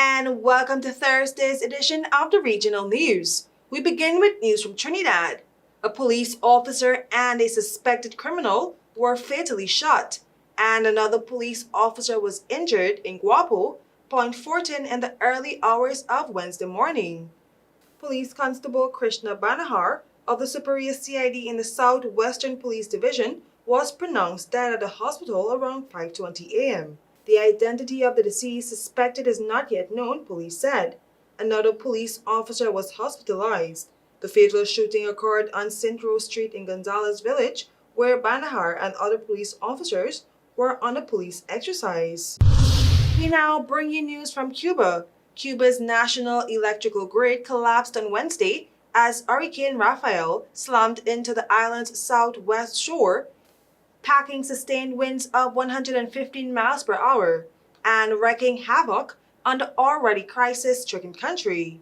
and welcome to Thursday's edition of the Regional News. We begin with news from Trinidad. A police officer and a suspected criminal were fatally shot, and another police officer was injured in Guapo, Point Fortin in the early hours of Wednesday morning. Police Constable Krishna Banahar of the Superior CID in the Southwestern Police Division was pronounced dead at the hospital around 5:20 a.m. The identity of the deceased suspected is not yet known, police said. Another police officer was hospitalized. The fatal shooting occurred on St. Rose Street in Gonzales Village, where Banahar and other police officers were on a police exercise. We now bring you news from Cuba. Cuba's national electrical grid collapsed on Wednesday as Hurricane Rafael slammed into the island's southwest shore, packing sustained winds of 115 miles per hour and wreaking havoc on the already crisis-stricken country.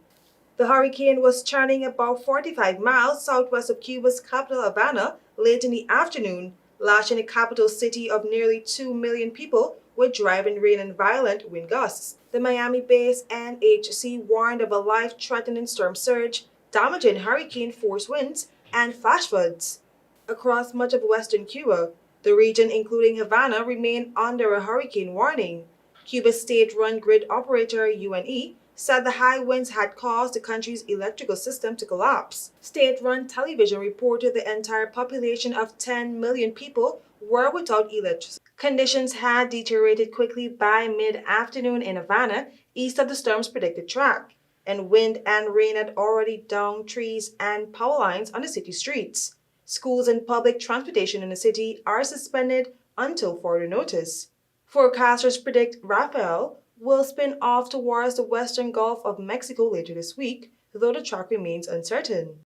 The hurricane was churning about 45 miles southwest of Cuba's capital Havana late in the afternoon, lashing the capital city of nearly 2 million people with driving rain and violent wind gusts. The Miami-based NHC warned of a life-threatening storm surge, damaging hurricane-force winds and flash floods across much of western Cuba. The region, including Havana, remained under a hurricane warning. Cuba's state-run grid operator, UNE, said the high winds had caused the country's electrical system to collapse. State-run television reported the entire population of 10 million people were without electricity. Conditions had deteriorated quickly by mid-afternoon in Havana, east of the storm's predicted track, and wind and rain had already downed trees and power lines on the city streets. Schools and public transportation in the city are suspended until further notice. Forecasters predict Rafael will spin off towards the western Gulf of Mexico later this week, though the track remains uncertain.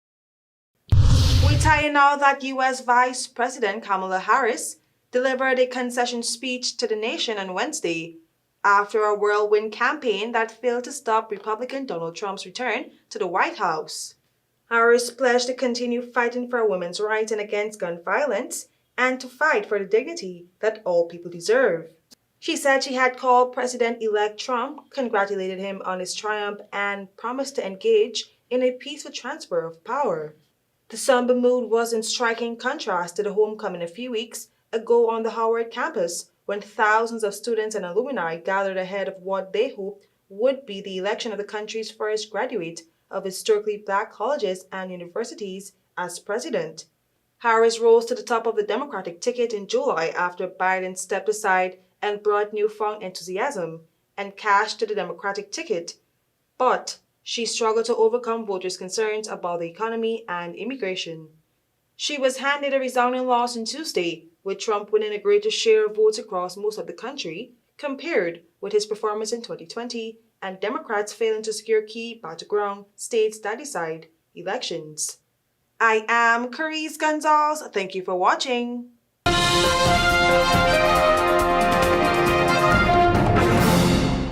We tell you now that U.S. Vice President Kamala Harris delivered a concession speech to the nation on Wednesday after a whirlwind campaign that failed to stop Republican Donald Trump's return to the White House. Harris pledged to continue fighting for women's rights and against gun violence and to fight for the dignity that all people deserve. She said she had called President-elect Trump, congratulated him on his triumph, and promised to engage in a peaceful transfer of power. The somber mood was in striking contrast to the homecoming a few weeks ago on the Howard campus, when thousands of students and alumni gathered ahead of what they hoped would be the election of the country's first graduate of historically black colleges and universities as president. Harris rose to the top of the Democratic ticket in July after Biden stepped aside and brought newfound enthusiasm and cash to the Democratic ticket, but she struggled to overcome voters' concerns about the economy and immigration. She was handed a resounding loss on Tuesday, with Trump winning a greater share of votes across most of the country compared with his performance in 2020, and Democrats failing to secure key battleground states that decide elections. I am KERESE Gonzalves. Thank you for watching.